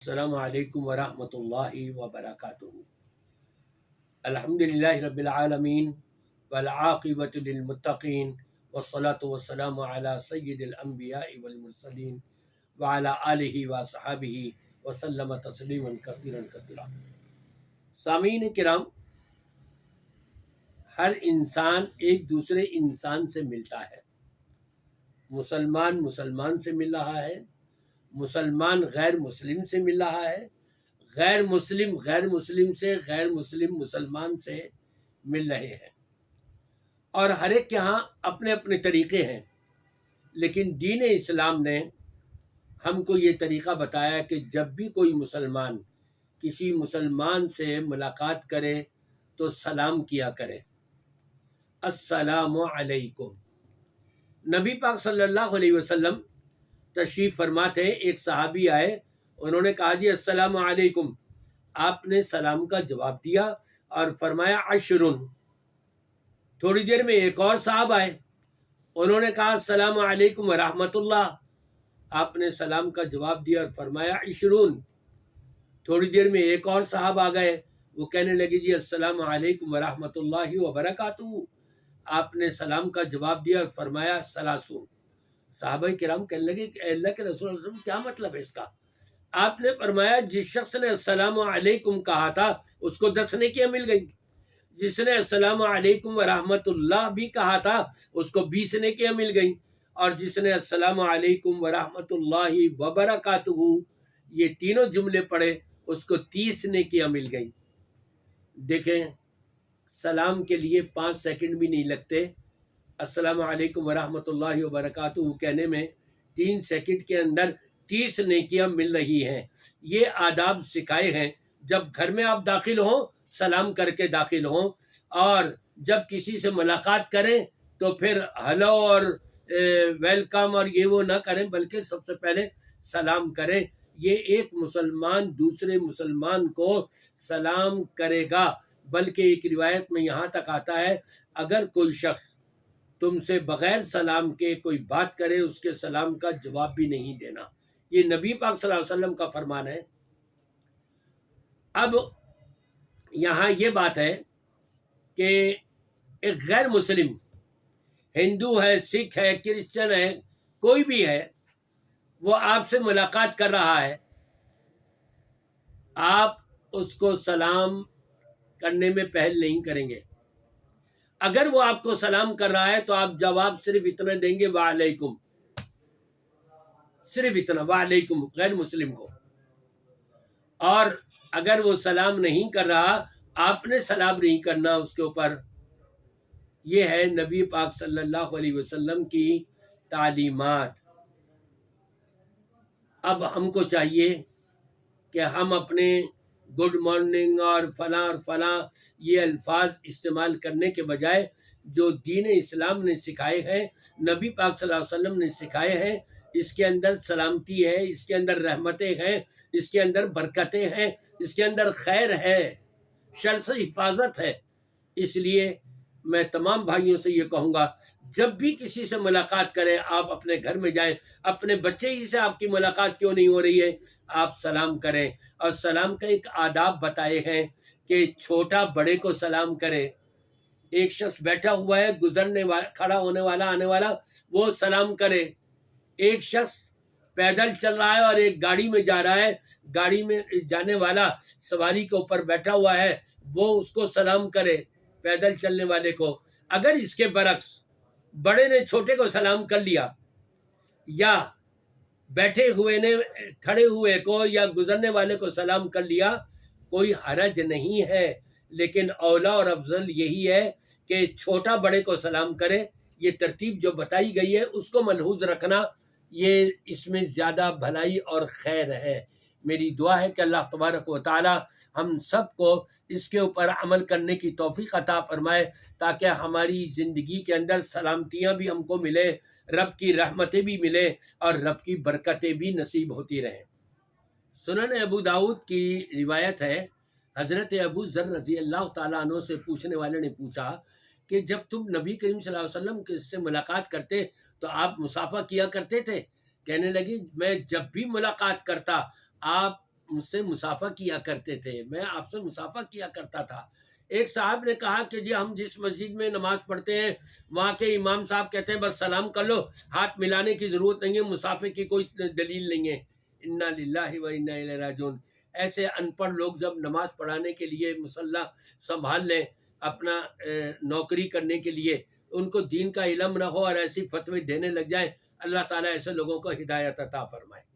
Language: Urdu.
السلام علیکم ورحمۃ اللہ وبرکاتہ۔ الحمدللہ رب العالمین والعاقبۃ للمتقین والصلاة والسلام علی سید الانبیاء والمرسلین وعلی آلہ وصحبہ وسلم تسلیما کثیرا کثیرا۔ سامعین کرام، ہر انسان ایک دوسرے انسان سے ملتا ہے۔ مسلمان مسلمان سے مل رہا ہے، مسلمان غیر مسلم سے مل رہا ہے، غیر مسلم سے، غیر مسلم مسلمان سے مل رہے ہیں، اور ہر ایک کے ہاں اپنے اپنے طریقے ہیں۔ لیکن دین اسلام نے ہم کو یہ طریقہ بتایا کہ جب بھی کوئی مسلمان کسی مسلمان سے ملاقات کرے تو سلام کیا کرے، السلام علیکم۔ نبی پاک صلی اللہ علیہ وسلم تشریف فرماتے، ایک صحابی آئے، انہوں نے کہا جی السلام علیکم۔ آپ نے سلام کا جواب دیا اور فرمایا عشرن۔ تھوڑی دیر میں ایک اور صاحب آئے، انہوں نے کہا السلام علیکم ورحمۃ اللہ۔ آپ نے سلام کا جواب دیا اور فرمایا عشرون۔ تھوڑی دیر میں ایک اور صاحب آ گئے، وہ کہنے لگے جی السلام علیکم ورحمۃ اللہ وبرکاتہ۔ آپ نے سلام کا جواب دیا اور فرمایا ثلاثون۔ صحابہ کرام کہنے لگے کہ اے اللہ کے رسول صلی اللہ علیہ وسلم، کیا مطلب ہے اس کا؟ آپ نے فرمایا جس شخص نے السلام علیکم کہا تھا اس کو 10 نیکیاں مل گئیں، جس نے السلام علیکم ورحمۃ اللہ بھی کہا تھا اس کو 20 نیکیاں مل گئیں، اور جس نے السلام علیکم ورحمۃ اللہ وبرکاتہ یہ تینوں جملے پڑھے اس کو 30 نیکیاں مل گئیں۔ دیکھیں، سلام کے لیے 5 سیکنڈ بھی نہیں لگتے، السلام علیکم ورحمۃ اللہ وبرکاتہ کہنے میں 3 سیکنڈ کے اندر 30 نیکیاں مل رہی ہیں۔ یہ آداب سکھائے ہیں، جب گھر میں آپ داخل ہوں سلام کر کے داخل ہوں، اور جب کسی سے ملاقات کریں تو پھر ہلو اور ویلکم اور یہ وہ نہ کریں، بلکہ سب سے پہلے سلام کریں۔ یہ ایک مسلمان دوسرے مسلمان کو سلام کرے گا، بلکہ ایک روایت میں یہاں تک آتا ہے اگر کوئی شخص تم سے بغیر سلام کے کوئی بات کرے اس کے سلام کا جواب بھی نہیں دینا۔ یہ نبی پاک صلی اللہ علیہ وسلم کا فرمان ہے۔ اب یہاں یہ بات ہے کہ ایک غیر مسلم، ہندو ہے، سکھ ہے، کرسچن ہے، کوئی بھی ہے، وہ آپ سے ملاقات کر رہا ہے، آپ اس کو سلام کرنے میں پہل نہیں کریں گے۔ اگر وہ آپ کو سلام کر رہا ہے تو آپ جواب صرف اتنا دیں گے وعلیکم، صرف اتنا وعلیکم غیر مسلم کو۔ اور اگر وہ سلام نہیں کر رہا، آپ نے سلام نہیں کرنا اس کے اوپر۔ یہ ہے نبی پاک صلی اللہ علیہ وسلم کی تعلیمات۔ اب ہم کو چاہیے کہ ہم اپنے گڈ مارننگ اور فلاں یہ الفاظ استعمال کرنے کے بجائے جو دین اسلام نے سکھائے ہیں، نبی پاک صلی اللہ علیہ وسلم نے سکھائے ہیں، اس کے اندر سلامتی ہے، اس کے اندر رحمتیں ہیں، اس کے اندر برکتیں ہیں، اس کے اندر خیر ہے، شر سے حفاظت ہے۔ اس لیے میں تمام بھائیوں سے یہ کہوں گا، جب بھی کسی سے ملاقات کریں آپ اپنے گھر میں جائیں، اپنے بچے ہی سے آپ کی ملاقات کیوں نہیں ہو رہی ہے، آپ سلام کریں۔ اور سلام کا ایک آداب بتائے ہیں کہ چھوٹا بڑے کو سلام کرے۔ ایک شخص بیٹھا ہوا ہے، گزرنے والا، کھڑا ہونے والا، آنے والا، وہ سلام کرے۔ ایک شخص پیدل چل رہا ہے اور ایک گاڑی میں جا رہا ہے، گاڑی میں جانے والا سواری کے اوپر بیٹھا ہوا ہے، وہ اس کو سلام کرے، پیدل چلنے والے کو۔ اگر اس کے برعکس بڑے نے چھوٹے کو سلام کر لیا، یا بیٹھے ہوئے نے کھڑے ہوئے کو یا گزرنے والے کو سلام کر لیا، کوئی حرج نہیں ہے، لیکن اولا اور افضل یہی ہے کہ چھوٹا بڑے کو سلام کرے۔ یہ ترتیب جو بتائی گئی ہے اس کو ملحوظ رکھنا، یہ اس میں زیادہ بھلائی اور خیر ہے۔ میری دعا ہے کہ اللہ تبارک و تعالی ہم سب کو اس کے اوپر عمل کرنے کی توفیق عطا فرمائے، تاکہ ہماری زندگی کے اندر سلامتیاں بھی ہم کو ملے، رب کی رحمتیں بھی ملیں، اور رب کی برکتیں بھی نصیب ہوتی رہیں۔ سنن ابو داؤد کی روایت ہے، حضرت ابو ذر رضی اللہ تعالیٰ عنہ سے پوچھنے والے نے پوچھا کہ جب تم نبی کریم صلی اللہ علیہ وسلم سے ملاقات کرتے تو آپ مصافحہ کیا کرتے تھے؟ کہنے لگی میں جب بھی ملاقات کرتا آپ مجھ سے مسافہ کیا کرتے تھے، میں آپ سے مسافہ کیا کرتا تھا۔ ایک صاحب نے کہا کہ جی ہم جس مسجد میں نماز پڑھتے ہیں وہاں کے امام صاحب کہتے ہیں بس سلام کر لو، ہاتھ ملانے کی ضرورت نہیں ہے، مسافے کی کوئی دلیل نہیں ہے۔ انا للہ و انا الیہ راجعون۔ ایسے ان پڑھ لوگ جب نماز پڑھانے کے لیے مصلی سنبھال لیں، اپنا نوکری کرنے کے لیے، ان کو دین کا علم نہ ہو اور ایسی فتوی دینے لگ جائیں، اللہ تعالیٰ ایسے لوگوں کو ہدایت عطا فرمائے۔